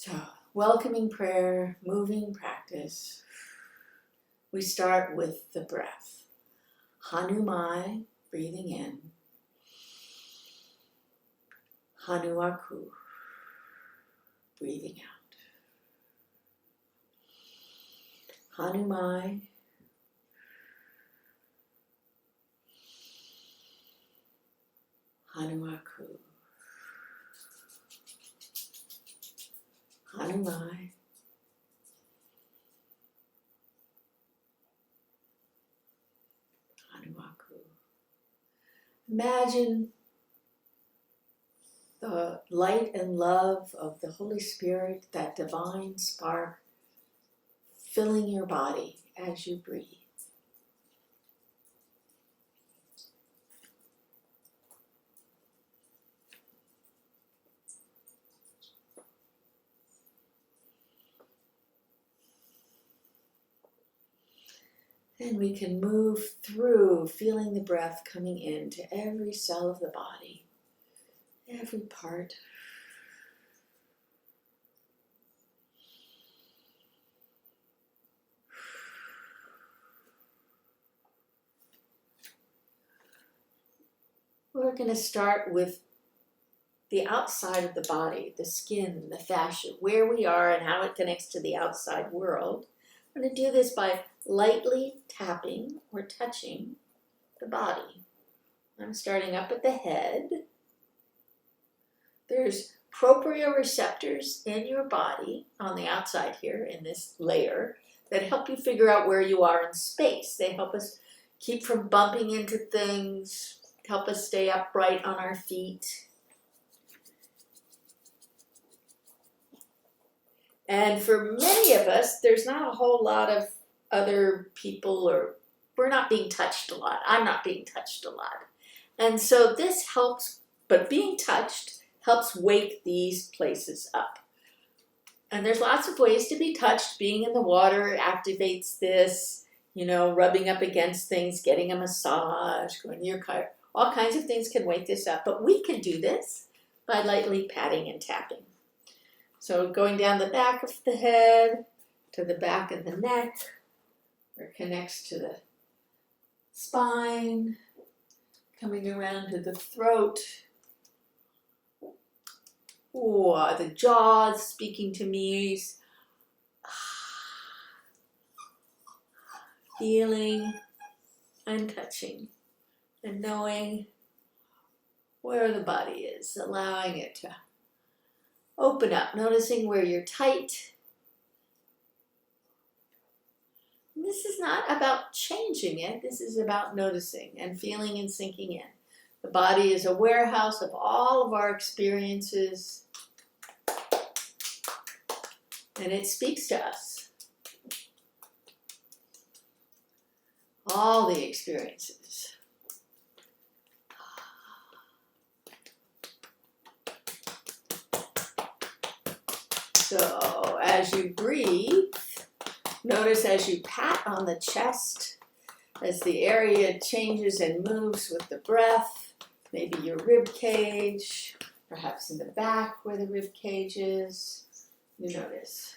So, welcoming prayer, moving practice. We start with the breath. Hanumai, breathing in. Hanuaku, breathing out. Hanumai. Hanuaku. Hanumai. Hanuaku. Imagine the light and love of the Holy Spirit, that divine spark, filling your body as you breathe. And we can move through, feeling the breath coming into every cell of the body, every part. We're going to start with the outside of the body, the skin, the fascia, where we are and how it connects to the outside world. I'm going to do this by lightly tapping or touching the body. I'm starting up at the head. There's proprioceptors in your body on the outside here in this layer that help you figure out where you are in space. They help us keep from bumping into things, help us stay upright on our feet. And for many of us, there's not a whole lot of other people, or we're not being touched a lot. I'm not being touched a lot. And so this helps, but being touched helps wake these places up. And there's lots of ways to be touched. Being in the water activates this, rubbing up against things, getting a massage, going to your car. All kinds of things can wake this up. But we can do this by lightly patting and tapping. So going down the back of the head to the back of the neck, where it connects to the spine, coming around to the throat. Oh, the jaws speaking to me. Feeling and touching and knowing where the body is, allowing it to open up, noticing where you're tight. And this is not about changing it. This is about noticing and feeling and sinking in. The body is a warehouse of all of our experiences, and it speaks to us. All the experiences. So as you breathe, notice as you pat on the chest, as the area changes and moves with the breath, maybe your rib cage, perhaps in the back where the rib cage is, you notice.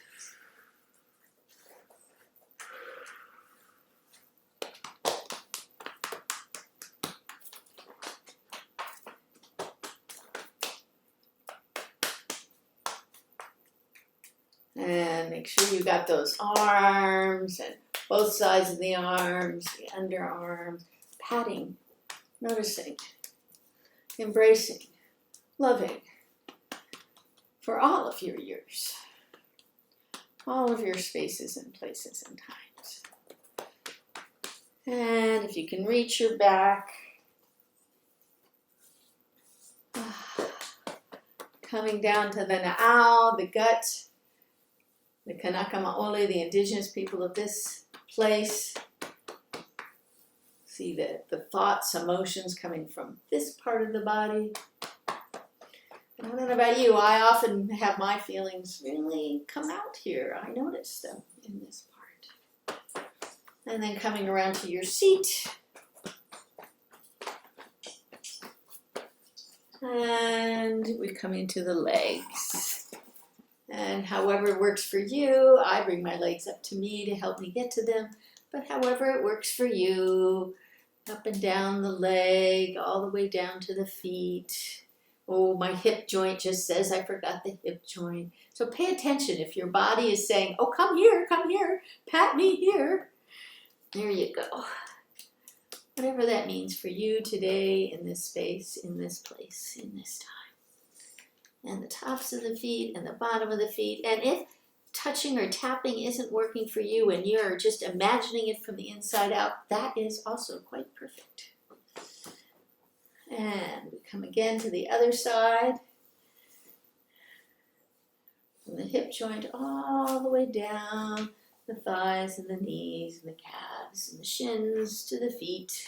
And make sure you got those arms and both sides of the arms, the underarms, patting, noticing, embracing, loving for all of your years, all of your spaces and places and times. And if you can reach your back, coming down to the na'au, the gut, the Kanaka Maoli, the indigenous people of this place. See the thoughts, emotions coming from this part of the body. And I don't know about you, I often have my feelings really come out here. I notice them in this part. And then coming around to your seat. And we come into the legs. And however works for you, I bring my legs up to me to help me get to them. But however it works for you, up and down the leg, all the way down to the feet. Oh, my hip joint just says I forgot the hip joint. So pay attention if your body is saying, oh, come here, pat me here. There you go. Whatever that means for you today, in this space, in this place, in this time. And the tops of the feet and the bottom of the feet. And if touching or tapping isn't working for you and you're just imagining it from the inside out, that is also quite perfect. And we come again to the other side. From the hip joint all the way down, the thighs and the knees and the calves and the shins to the feet.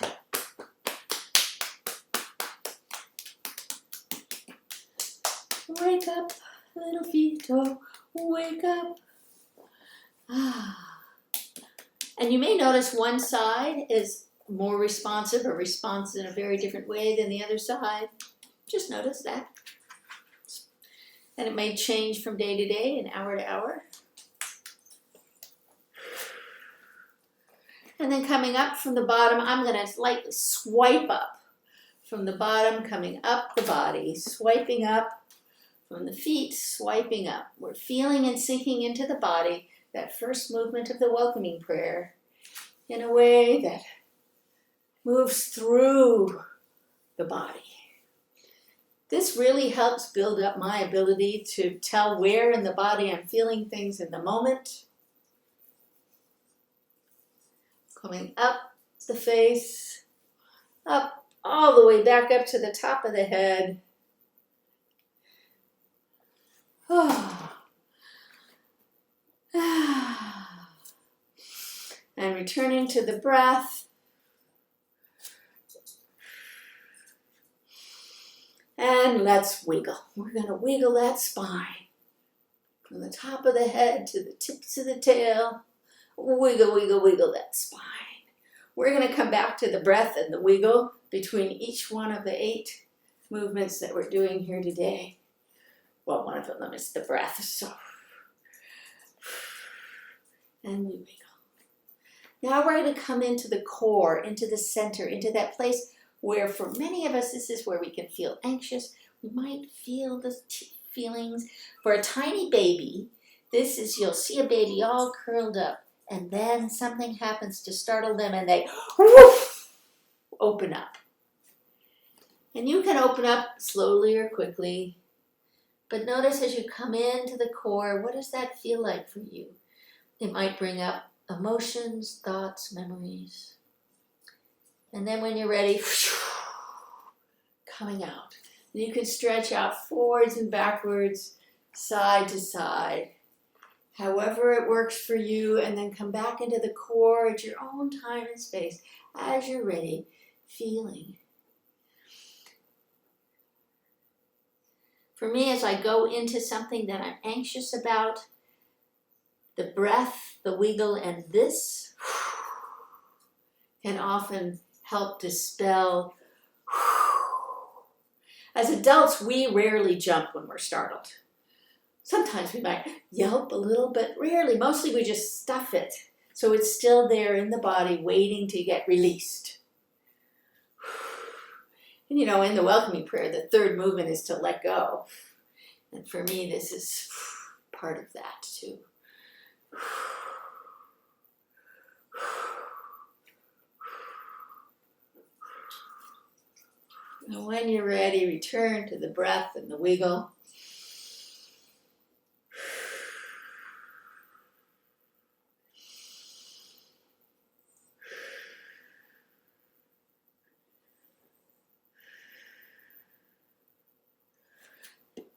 Wake up, little feet, oh, wake up. And you may notice one side is more responsive or responds in a very different way than the other side. Just notice that. And it may change from day to day and hour to hour. And then coming up from the bottom, I'm going to lightly swipe up. From the bottom, coming up the body, swiping up. From the feet, swiping up. We're feeling and sinking into the body, that first movement of the welcoming prayer, in a way that moves through the body. This really helps build up my ability to tell where in the body I'm feeling things in the moment. Coming up the face, up all the way back up to the top of the head. And returning to the breath. And let's wiggle. We're going to wiggle that spine. From the top of the head to the tips of the tail. Wiggle, wiggle, wiggle that spine. We're going to come back to the breath and the wiggle between each one of the 8 movements that we're doing here today. Well, one of them is the breath, so. And we wiggle. Now we're going to come into the core, into the center, into that place where for many of us, this is where we can feel anxious. We might feel the feelings. For a tiny baby, this is, you'll see a baby all curled up, and then something happens to startle them and they whoosh, open up. And you can open up slowly or quickly. But notice as you come into the core, what does that feel like for you? It might bring up emotions, thoughts, memories. And then when you're ready, coming out. And you can stretch out forwards and backwards, side to side, however it works for you, and then come back into the core at your own time and space as you're ready, feeling. For me, as I go into something that I'm anxious about, the breath, the wiggle, and this can often help dispel. As adults, we rarely jump when we're startled. Sometimes we might yelp a little, but rarely. Mostly we just stuff it. So it's still there in the body waiting to get released. And you know, in the welcoming prayer, the 3rd movement is to let go. And for me, this is part of that too. And when you're ready, return to the breath and the wiggle.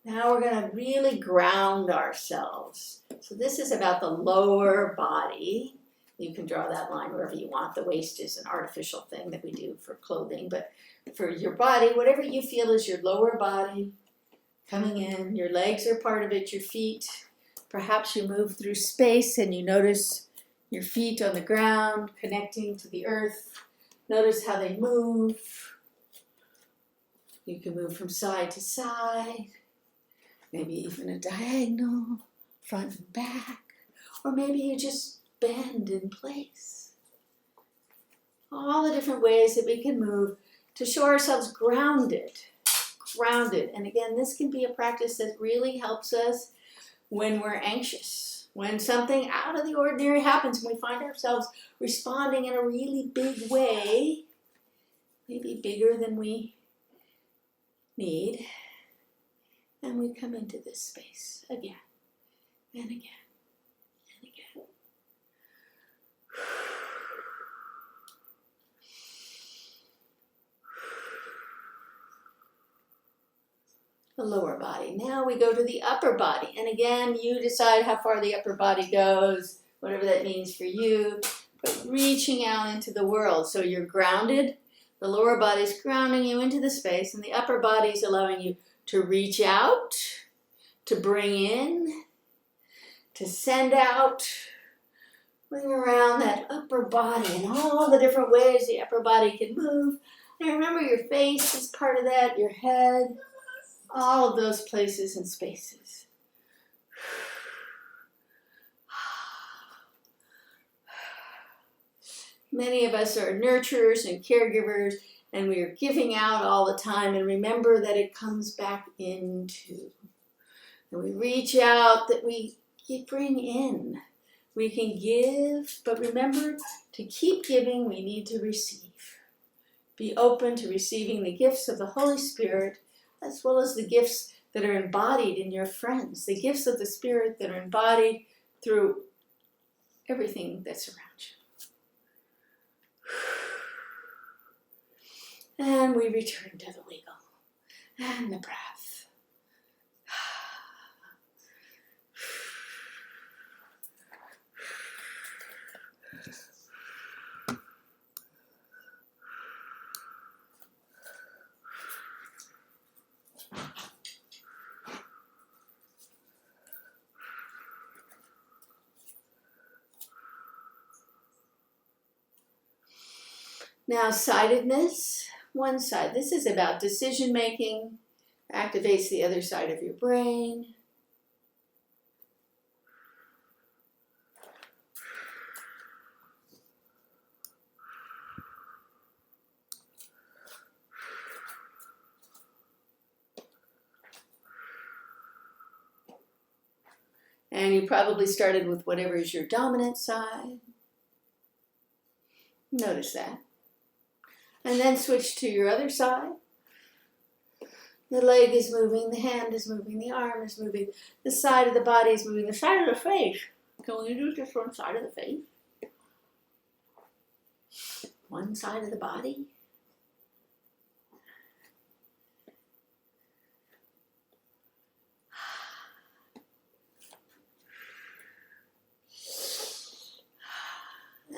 Now we're going to really ground ourselves. So this is about the lower body. You can draw that line wherever you want. The waist is an artificial thing that we do for clothing, but for your body, whatever you feel is your lower body coming in. Your legs are part of it, your feet. Perhaps you move through space and you notice your feet on the ground connecting to the earth. Notice how they move. You can move from side to side, maybe even a diagonal. front and back, or maybe you just bend in place. All the different ways that we can move to show ourselves grounded. And again, this can be a practice that really helps us when we're anxious, when something out of the ordinary happens and we find ourselves responding in a really big way, maybe bigger than we need, and we come into this space again and again and again. The lower body. Now we go to the upper body. And again, you decide how far the upper body goes, whatever that means for you. But reaching out into the world. So you're grounded. The lower body's grounding you into the space, and the upper body's allowing you to reach out, to bring in, to send out. Bring around that upper body and all the different ways the upper body can move. And remember, your face is part of that, your head. All of those places and spaces. Many of us are nurturers and caregivers, and we are giving out all the time, and remember that it comes back into. And we reach out, that we bring in. We can give, but remember, to keep giving, we need to receive. Be open to receiving the gifts of the Holy Spirit, as well as the gifts that are embodied in your friends, the gifts of the Spirit that are embodied through everything that's around you. And we return to the wiggle and the breath. Now, sidedness, one side. This is about decision making, activates the other side of your brain. And you probably started with whatever is your dominant side. Notice that. And then switch to your other side. The leg is moving, the hand is moving, the arm is moving, the side of the body is moving, the side of the face. Can we do just one side of the face? One side of the body.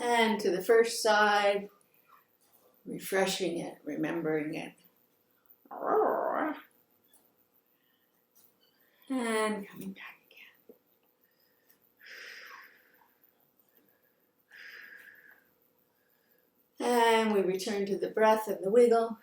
And to the first side. Refreshing it, remembering it. And coming back again. And we return to the breath and the wiggle.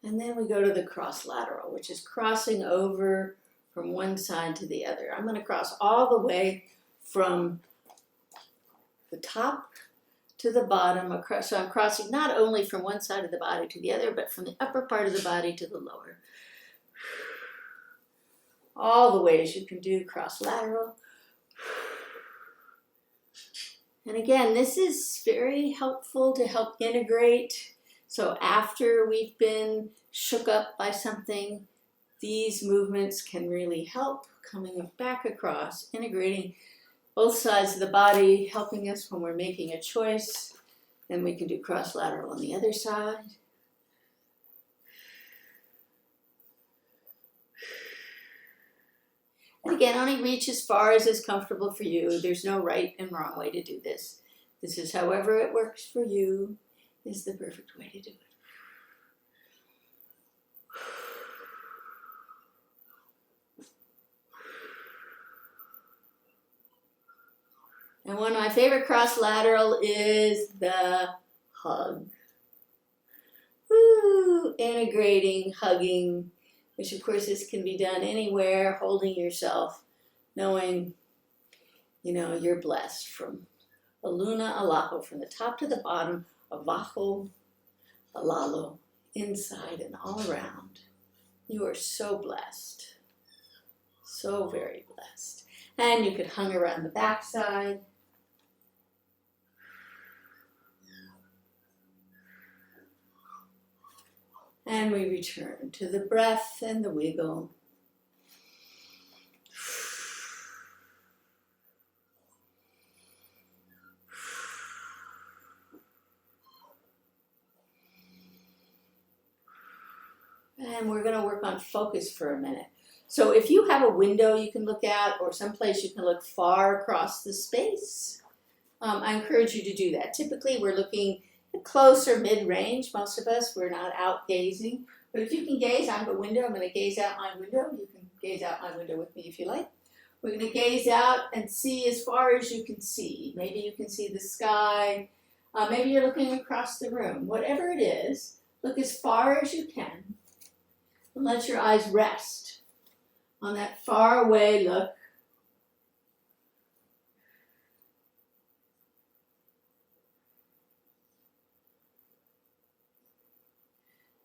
And then we go to the cross lateral, which is crossing over from one side to the other. I'm going to cross all the way from the top to the bottom. So I'm crossing not only from one side of the body to the other, but from the upper part of the body to the lower. All the ways you can do cross lateral. And again, this is very helpful to help integrate. So after we've been shook up by something, these movements can really help coming back across, integrating both sides of the body, helping us when we're making a choice. Then we can do cross lateral on the other side. And again, only reach as far as is comfortable for you. There's no right and wrong way to do this. This is however it works for you is the perfect way to do it. And one of my favorite cross-lateral is the hug. Woo, integrating, hugging, which of course this can be done anywhere, holding yourself, knowing, you know, you're blessed from Aluna Alaho, from the top to the bottom, Avaho Alalo, inside and all around. You are so blessed, so very blessed. And you could hung around the backside. And we return to the breath and the wiggle. And we're going to work on focus for a minute. So if you have a window you can look at or someplace you can look far across the space, I encourage you to do that. Typically we're looking at close or mid-range. Most of us, we're not out gazing. But if you can gaze, I have a window. I'm going to gaze out my window. You can gaze out my window with me if you like. We're going to gaze out and see as far as you can see. Maybe you can see the sky. Maybe you're looking across the room. Whatever it is, look as far as you can. And let your eyes rest on that far away look.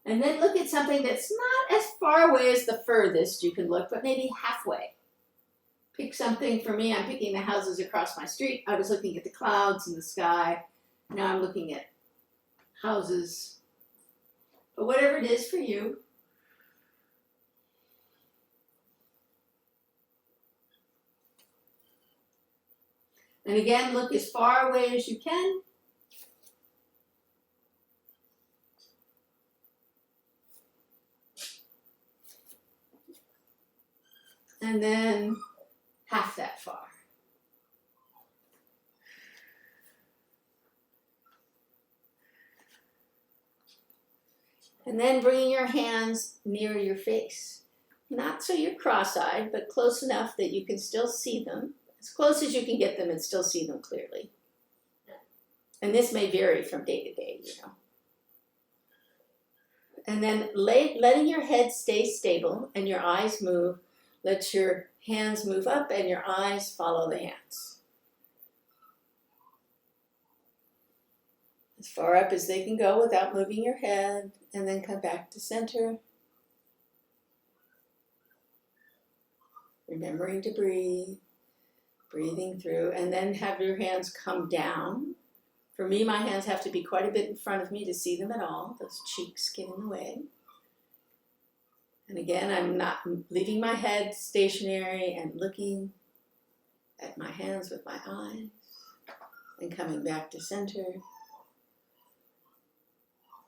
And then look at something that's not as far away as the furthest you can look, but maybe halfway. Pick something. For me, I'm picking the houses across my street. I was looking at the clouds and the sky. Now I'm looking at houses. But whatever it is for you. And again, look as far away as you can. And then half that far. And then bringing your hands near your face. Not so you're cross-eyed, but close enough that you can still see them. As close as you can get them and still see them clearly. And this may vary from day to day, you know. And then letting your head stay stable and your eyes move. Let your hands move up and your eyes follow the hands. As far up as they can go without moving your head, and then come back to center. Remembering to breathe, breathing through, and then have your hands come down. For me, my hands have to be quite a bit in front of me to see them at all. Those cheeks get in the way. And again, I'm not leaving my head stationary and looking at my hands with my eyes and coming back to center.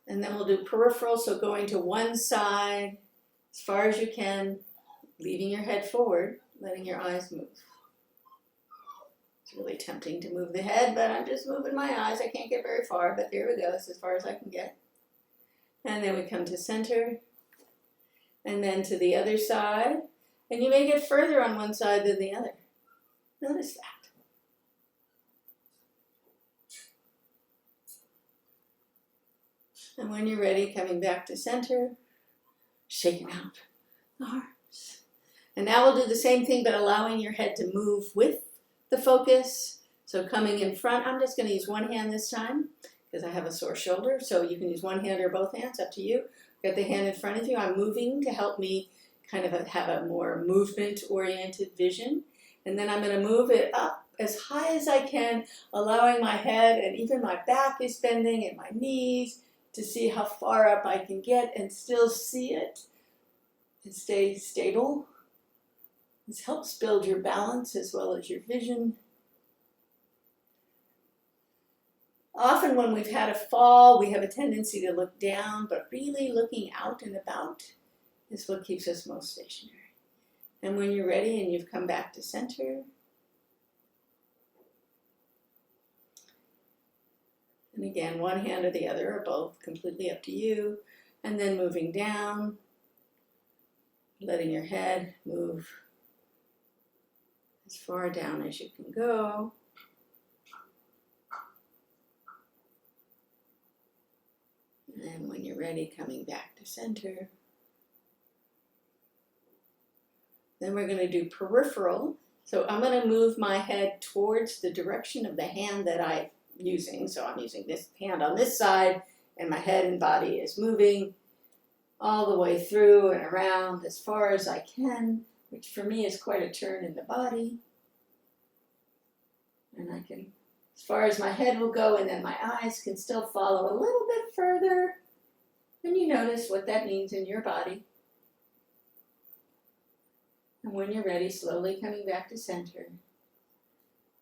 And then we'll do peripheral, so going to one side as far as you can, leaving your head forward, letting your eyes move. It's really tempting to move the head, but I'm just moving my eyes. I can't get very far, but there we go. It's as far as I can get. And then we come to center, and then to the other side. And you may get further on one side than the other. Notice that. And when you're ready, coming back to center, shaking out the arms. And now we'll do the same thing, but allowing your head to move with the focus. So coming in front, I'm just going to use one hand this time because I have a sore shoulder. So you can use one hand or both hands, up to you. Got the hand in front of you. I'm moving to help me kind of have a more movement-oriented vision. And then I'm going to move it up as high as I can, allowing my head and even my back is bending and my knees to see how far up I can get and still see it and stay stable. This helps build your balance as well as your vision. Often when we've had a fall, we have a tendency to look down, but really looking out and about is what keeps us most stationary. And when you're ready and you've come back to center, and again, one hand or the other or both, completely up to you, and then moving down, letting your head move as far down as you can go. And when you're ready, coming back to center. Then we're going to do peripheral. So I'm going to move my head towards the direction of the hand that I'm using. So I'm using this hand on this side, and my head and body is moving all the way through and around as far as I can, which for me is quite a turn in the body. And I can, as far as my head will go, and then my eyes can still follow a little bit further. And you notice what that means in your body. And when you're ready, slowly coming back to center.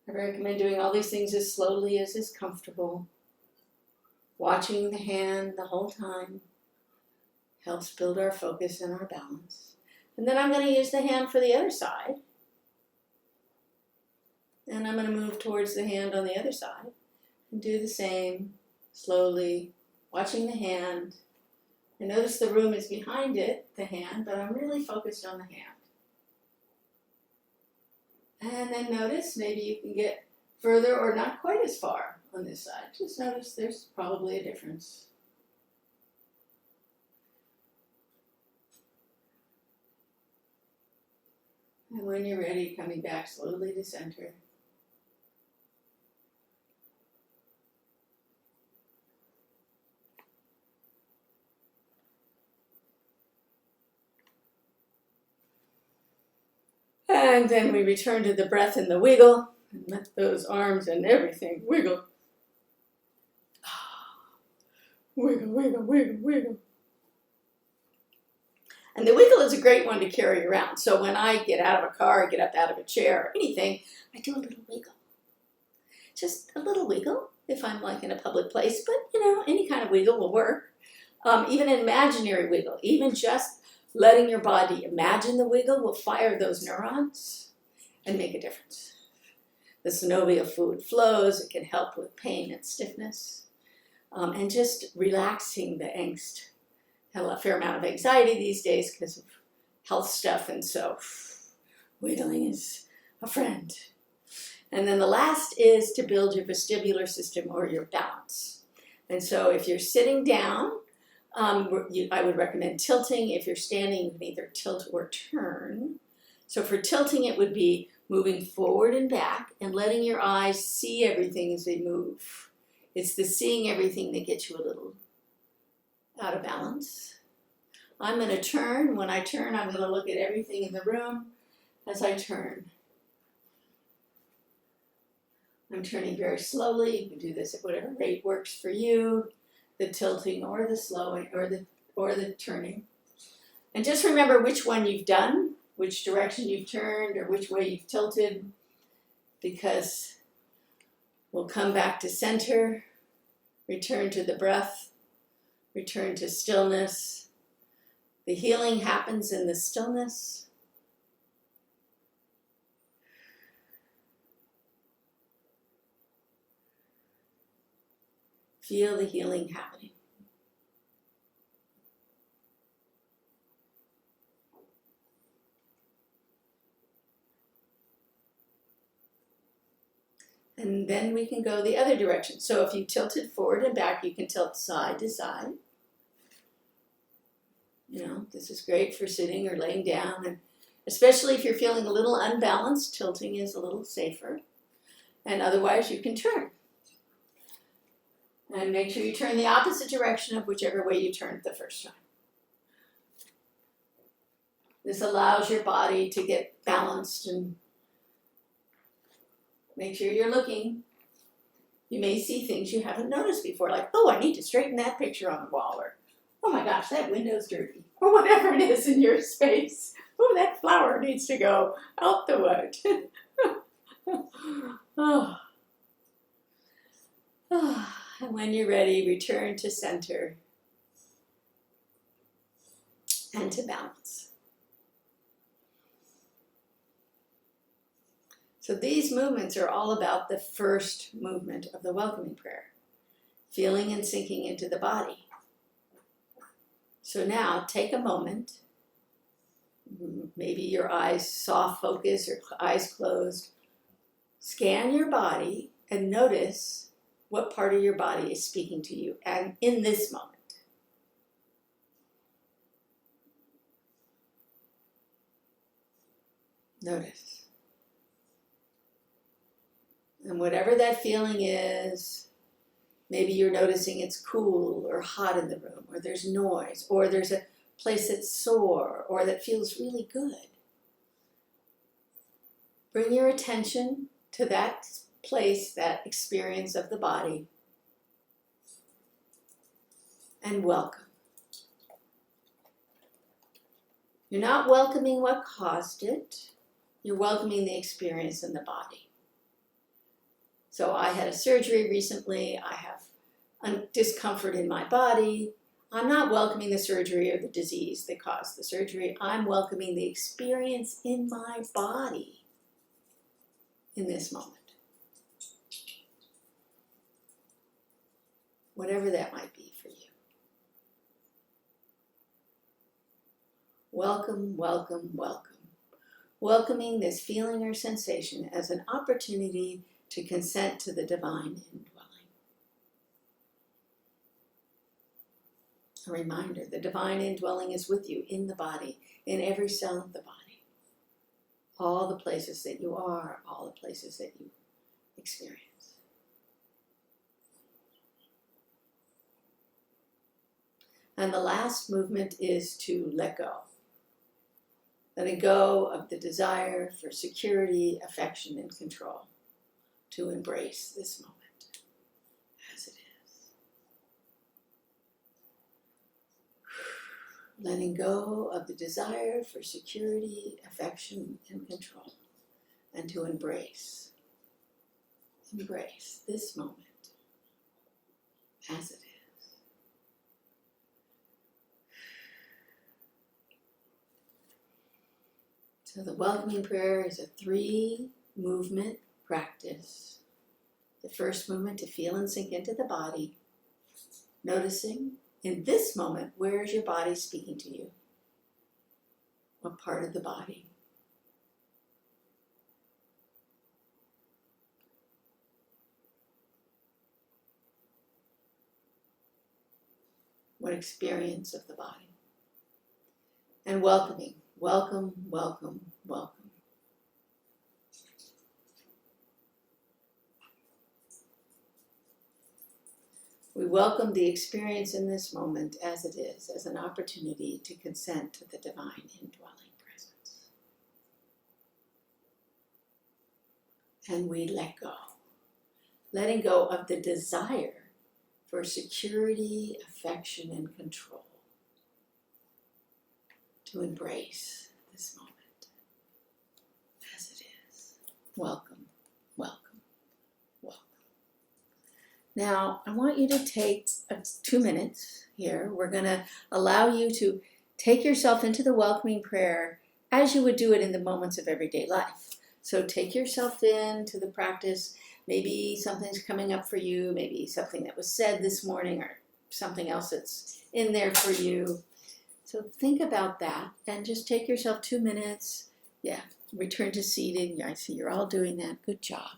I recommend doing all these things as slowly as is comfortable. Watching the hand the whole time helps build our focus and our balance. And then I'm going to use the hand for the other side. And I'm going to move towards the hand on the other side and do the same, slowly, watching the hand. I notice the room is behind it, the hand, but I'm really focused on the hand. And then notice maybe you can get further or not quite as far on this side. Just notice there's probably a difference. And when you're ready, coming back slowly to center. And then we return to the breath and the wiggle, and let those arms and everything wiggle. Wiggle, wiggle, wiggle, wiggle. And the wiggle is a great one to carry around. So when I get out of a car, get up out of a chair, or anything, I do a little wiggle. Just a little wiggle if I'm like in a public place, but any kind of wiggle will work. Even an imaginary wiggle, even just letting your body imagine the wiggle will fire those neurons and make a difference. The synovial fluid flows. It can help with pain and stiffness. And just relaxing the angst. I have a fair amount of anxiety these days because of health stuff, and so wiggling is a friend. And then the last is to build your vestibular system or your balance. And so if you're sitting down, I would recommend tilting. If you're standing, you can either tilt or turn. So for tilting, it would be moving forward and back and letting your eyes see everything as they move. It's the seeing everything that gets you a little out of balance. I'm going to turn. When I turn, I'm going to look at everything in the room as I turn. I'm turning very slowly. You can do this at whatever rate works for you. The tilting or the slowing or the turning. And just remember which one you've done, which direction you've turned or which way you've tilted, because we'll come back to center, return to the breath, return to stillness. The healing happens in the stillness. Feel the healing happening. And then we can go the other direction. So if you tilted forward and back, you can tilt side to side. This is great for sitting or laying down, and especially if you're feeling a little unbalanced, tilting is a little safer. And otherwise, you can turn. And make sure you turn the opposite direction of whichever way you turned the first time. This allows your body to get balanced, and make sure you're looking. You may see things you haven't noticed before, like, oh, I need to straighten that picture on the wall, or oh my gosh, that window's dirty, or whatever it is in your space. Oh, that flower needs to go out the wood. Oh. Oh. And when you're ready, return to center and to balance. So these movements are all about the first movement of the welcoming prayer, feeling and sinking into the body. So now take a moment, maybe your eyes soft focus or eyes closed, scan your body and notice what part of your body is speaking to you and in this moment. Notice. And whatever that feeling is, maybe you're noticing it's cool or hot in the room, or there's noise, or there's a place that's sore, or that feels really good. Bring your attention to that place, that experience of the body, and welcome. You're not welcoming what caused it, you're welcoming the experience in the body. So I had a surgery recently, I have discomfort in my body. I'm not welcoming the surgery or the disease that caused the surgery. I'm welcoming the experience in my body in this moment. Whatever that might be for you. Welcome, welcome, welcome. Welcoming this feeling or sensation as an opportunity to consent to the divine indwelling. A reminder, the divine indwelling is with you in the body, in every cell of the body. All the places that you are, all the places that you experience. And the last movement is to let go. Letting go of the desire for security, affection, and control. To embrace this moment as it is. Letting go of the desire for security, affection, and control. And to embrace this moment as it is. So the welcoming prayer is a 3-movement practice. The first movement to feel and sink into the body, noticing in this moment, where is your body speaking to you? What part of the body? What experience of the body? And welcoming, welcome, welcome, welcome. We welcome the experience in this moment as it is, as an opportunity to consent to the divine indwelling presence. And we let go. Letting go of the desire for security, affection, and control. To embrace this moment as it is. Welcome, welcome. Now, I want you to take 2 minutes here. We're going to allow you to take yourself into the welcoming prayer as you would do it in the moments of everyday life. So take yourself into the practice. Maybe something's coming up for you, maybe something that was said this morning or something else that's in there for you. So think about that and just take yourself 2 minutes. Yeah, return to seated. I see you're all doing that. Good job.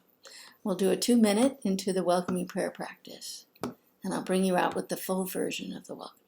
We'll do a 2-minute into the welcoming prayer practice, and I'll bring you out with the full version of the welcoming.